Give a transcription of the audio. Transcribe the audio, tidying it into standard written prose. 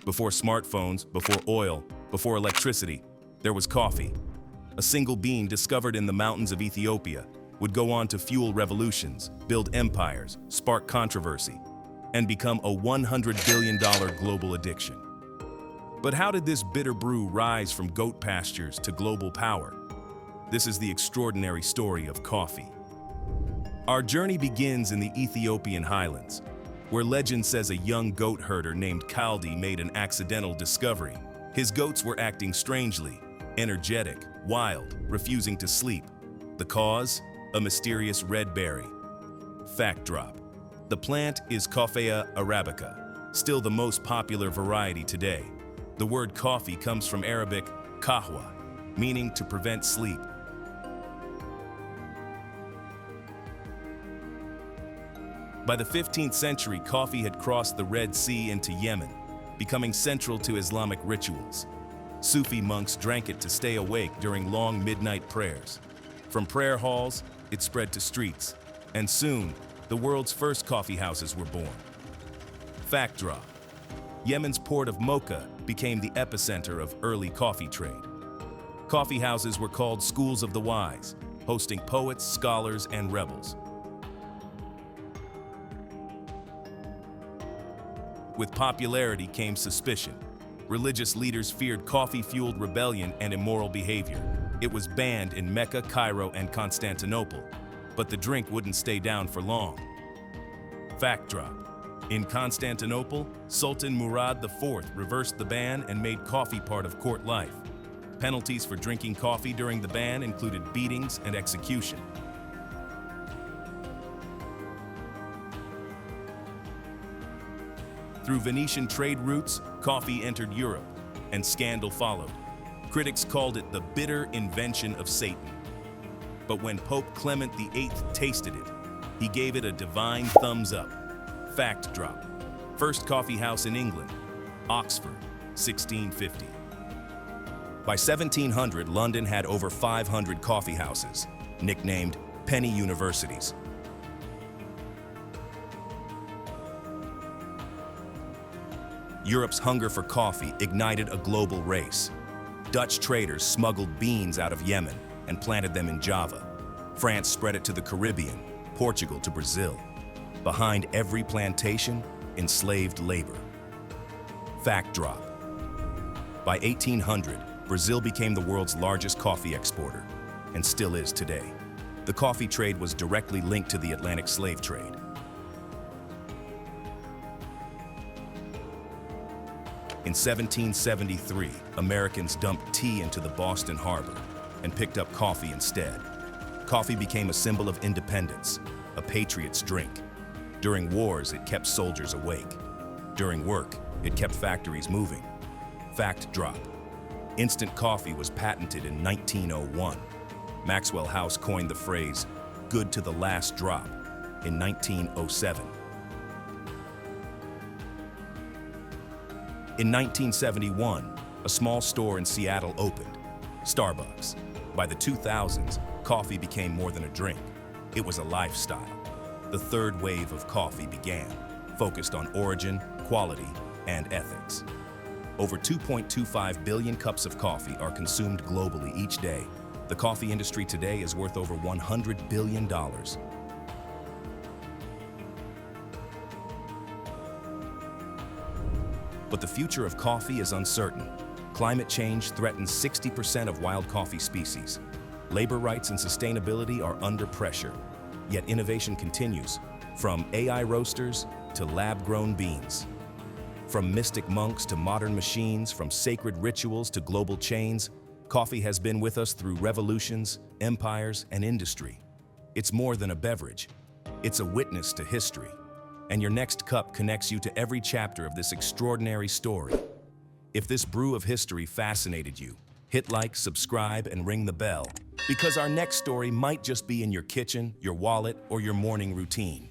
Before smartphones, before oil, before electricity, there was coffee. A single bean discovered in the mountains of Ethiopia would go on to fuel revolutions, build empires, spark controversy, and become a $100 billion global addiction. But how did this bitter brew rise from goat pastures to global power? This is the extraordinary story of coffee. Our journey begins in the Ethiopian highlands, where legend says a young goat herder named Kaldi made an accidental discovery. His goats were acting strangely, energetic, wild, refusing to sleep. The cause? A mysterious red berry. Fact drop. The plant is Coffea arabica, still the most popular variety today. The word coffee comes from Arabic kahwa, meaning to prevent sleep. By the 15th century, coffee had crossed the Red Sea into Yemen, becoming central to Islamic rituals. Sufi monks drank it to stay awake during long midnight prayers. From prayer halls, it spread to streets, and soon, the world's first coffee houses were born. Fact drop. Yemen's port of Mocha became the epicenter of early coffee trade. Coffee houses were called schools of the wise, hosting poets, scholars, and rebels. With popularity came suspicion. Religious leaders feared coffee-fueled rebellion and immoral behavior. It was banned in Mecca, Cairo, and Constantinople, but the drink wouldn't stay down for long. Fact drop. In Constantinople, Sultan Murad IV reversed the ban and made coffee part of court life. Penalties for drinking coffee during the ban included beatings and execution. Through Venetian trade routes, coffee entered Europe, and scandal followed. Critics called it the bitter invention of Satan. But when Pope Clement VIII tasted it, he gave it a divine thumbs up. Fact drop. First coffee house in England, Oxford, 1650. By 1700, London had over 500 coffee houses, nicknamed penny universities. Europe's hunger for coffee ignited a global race. Dutch traders smuggled beans out of Yemen and planted them in Java. France spread it to the Caribbean, Portugal to Brazil. Behind every plantation, enslaved labor. Fact drop. By 1800, Brazil became the world's largest coffee exporter, and still is today. The coffee trade was directly linked to the Atlantic slave trade. In 1773, Americans dumped tea into the Boston Harbor and picked up coffee instead. Coffee became a symbol of independence, a patriot's drink. During wars, it kept soldiers awake. During work, it kept factories moving. Fact drop. Instant coffee was patented in 1901. Maxwell House coined the phrase, "good to the last drop," in 1907. In 1971, a small store in Seattle opened, Starbucks. By the 2000s, coffee became more than a drink. It was a lifestyle. The third wave of coffee began, focused on origin, quality, and ethics. Over 2.25 billion cups of coffee are consumed globally each day. The coffee industry today is worth over $100 billion. But the future of coffee is uncertain. Climate change threatens 60% of wild coffee species. Labor rights and sustainability are under pressure. Yet innovation continues, from AI roasters to lab-grown beans. From mystic monks to modern machines, from sacred rituals to global chains, coffee has been with us through revolutions, empires, and industry. It's more than a beverage. It's a witness to history. And your next cup connects you to every chapter of this extraordinary story. If this brew of history fascinated you, hit like, subscribe, and ring the bell, because our next story might just be in your kitchen, your wallet, or your morning routine.